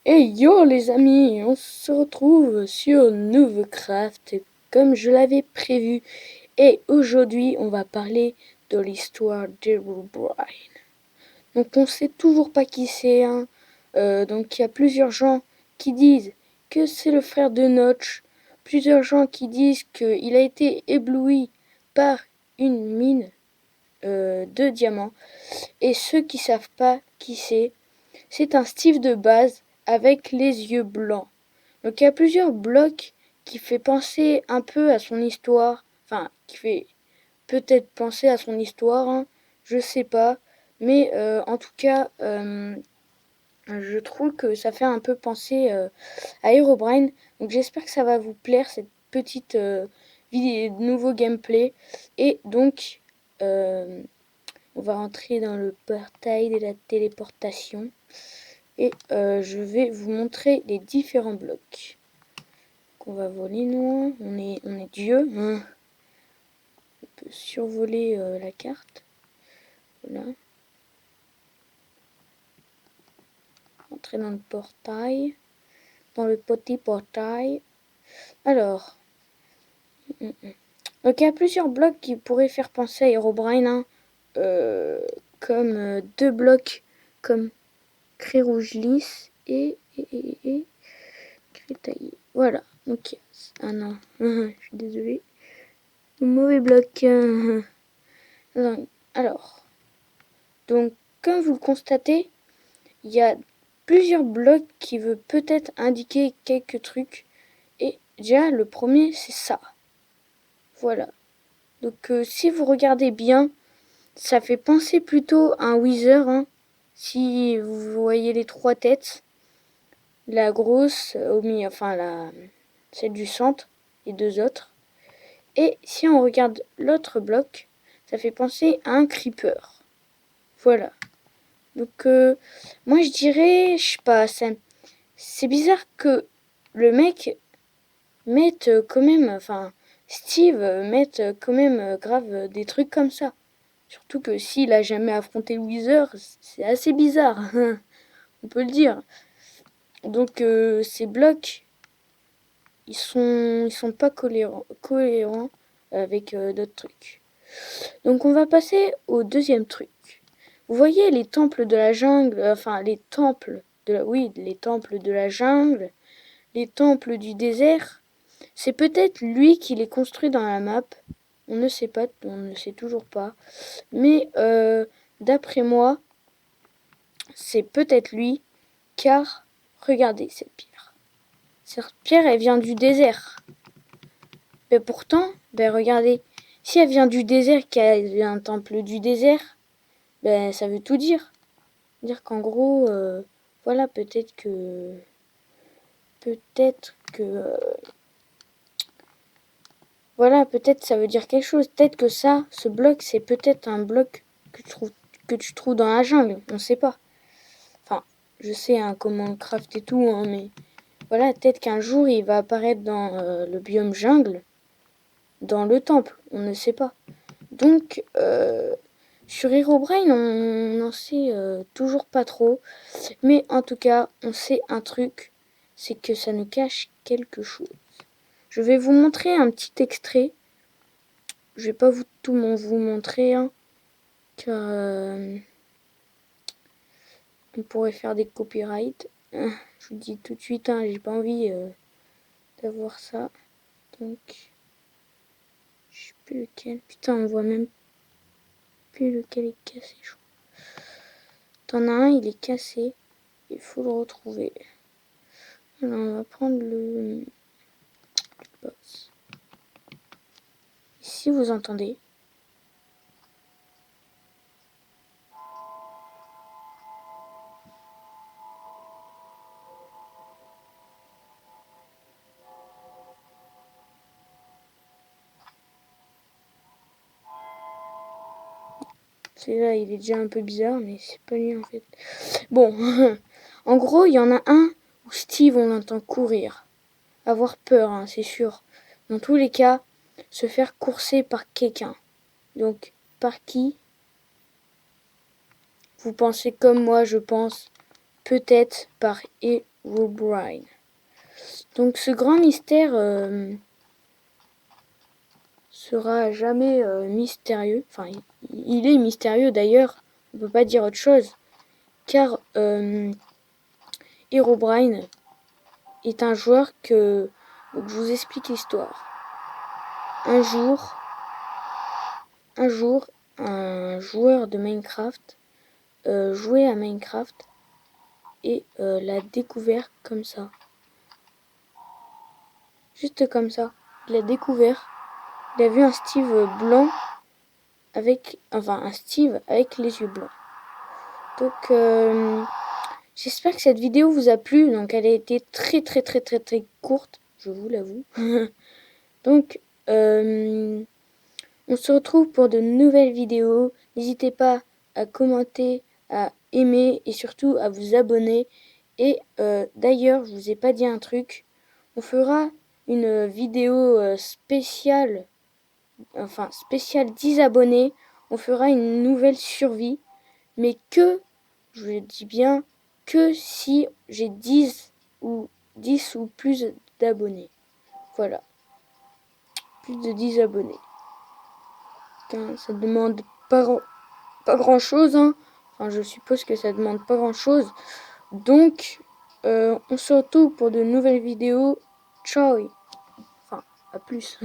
Hey yo les amis, on se retrouve sur Noovecraft comme je l'avais prévu et aujourd'hui on va parler de l'histoire d'Herobrine. Donc on sait toujours pas qui c'est, hein. Donc il y a plusieurs gens qui disent que c'est le frère de Notch, plusieurs gens qui disent qu'il a été ébloui par une mine de diamants et ceux qui savent pas qui c'est un Steve de base avec les yeux blancs. Donc il y a plusieurs blocs qui fait penser un peu à son histoire, enfin qui fait peut-être penser à son histoire, hein, je sais pas, mais en tout cas je trouve que ça fait un peu penser à Herobrine. Donc j'espère que ça va vous plaire cette petite vidéo, nouveau gameplay. Et donc on va rentrer dans le portail de la téléportation et je vais vous montrer les différents blocs qu'on va voler. Nous on est Dieu, hein. On peut survoler la carte, voilà, entrer dans le portail, dans le petit portail. Alors donc il y a plusieurs blocs qui pourraient faire penser à Herobrine, hein, comme deux blocs comme craie rouge lisse et craie taillée, voilà. Donc ah non, je suis désolée. Mauvais bloc. Alors, donc, comme vous le constatez, il y a plusieurs blocs qui veulent peut-être indiquer quelques trucs. Et déjà, le premier, c'est ça. Voilà. Donc, si vous regardez bien, ça fait penser plutôt à un Wither, hein. Si vous voyez les trois têtes, la grosse au milieu, enfin celle du centre, et deux autres. Et si on regarde l'autre bloc, ça fait penser à un creeper. Voilà. Donc moi je dirais, je sais pas, c'est bizarre que le mec mette quand même, enfin Steve mette quand même grave des trucs comme ça. Surtout que s'il a jamais affronté Wither, c'est assez bizarre, on peut le dire. Donc ces blocs, ils sont pas cohérents avec d'autres trucs. Donc on va passer au deuxième truc. Vous voyez les temples de la jungle, enfin les temples les temples de la jungle, les temples du désert. C'est peut-être lui qui les construit dans la map. On ne sait pas, on ne sait toujours pas. Mais d'après moi, c'est peut-être lui, car regardez cette pierre. Cette pierre, elle vient du désert. Mais pourtant, ben regardez, si elle vient du désert, qu'elle est un temple du désert, ben ça veut tout dire. Dire qu'en gros, voilà, peut-être que voilà, peut-être ça veut dire quelque chose. Peut-être que ça, ce bloc, c'est peut-être un bloc que tu trouves dans la jungle. On sait pas. Enfin, je sais hein, comment on craft et tout, hein, mais voilà, peut-être qu'un jour il va apparaître dans le biome jungle, dans le temple. On ne sait pas. Donc, sur Herobrine, on n'en sait toujours pas trop. Mais en tout cas, on sait un truc, c'est que ça nous cache quelque chose. Je vais vous montrer un petit extrait. Je vais pas tout vous montrer, hein, car on pourrait faire des copyrights. Je vous dis tout de suite, hein, j'ai pas envie d'avoir ça. Donc, je sais plus lequel. Putain, on voit même plus lequel est cassé, je crois. T'en as un, il est cassé. Il faut le retrouver. Alors, on va prendre le box. Si vous entendez. Celui-là, il est déjà un peu bizarre, mais c'est pas lui en fait. Bon, en gros, il y en a un où Steve, on l'entend courir. Avoir peur, hein, c'est sûr. Dans tous les cas, se faire courser par quelqu'un. Donc, par qui? Vous pensez comme moi, je pense. peut-être par Herobrine. Donc ce grand mystère sera jamais mystérieux. Enfin, il est mystérieux d'ailleurs, on ne peut pas dire autre chose, car Herobrine est un joueur que... Donc je vous explique l'histoire. Un jour, un joueur de Minecraft jouait à Minecraft et l'a découvert comme ça. Juste comme ça. Il l'a découvert. Il a vu un Steve blanc avec... Enfin, un Steve avec les yeux blancs. Donc, j'espère que cette vidéo vous a plu. Donc, elle a été très courte, je vous l'avoue. Donc, on se retrouve pour de nouvelles vidéos. N'hésitez pas à commenter, à aimer et surtout à vous abonner. Et d'ailleurs, je vous ai pas dit un truc. On fera une vidéo spéciale, enfin spéciale 10 abonnés. On fera une nouvelle survie, mais que, je le dis bien, que si j'ai 10 ou plus d'abonnés. Voilà, plus de 10 abonnés. Putain, ça demande pas grand chose, hein. Enfin, je suppose que ça demande pas grand chose. Donc, on se retrouve pour de nouvelles vidéos. Ciao. Enfin, à plus.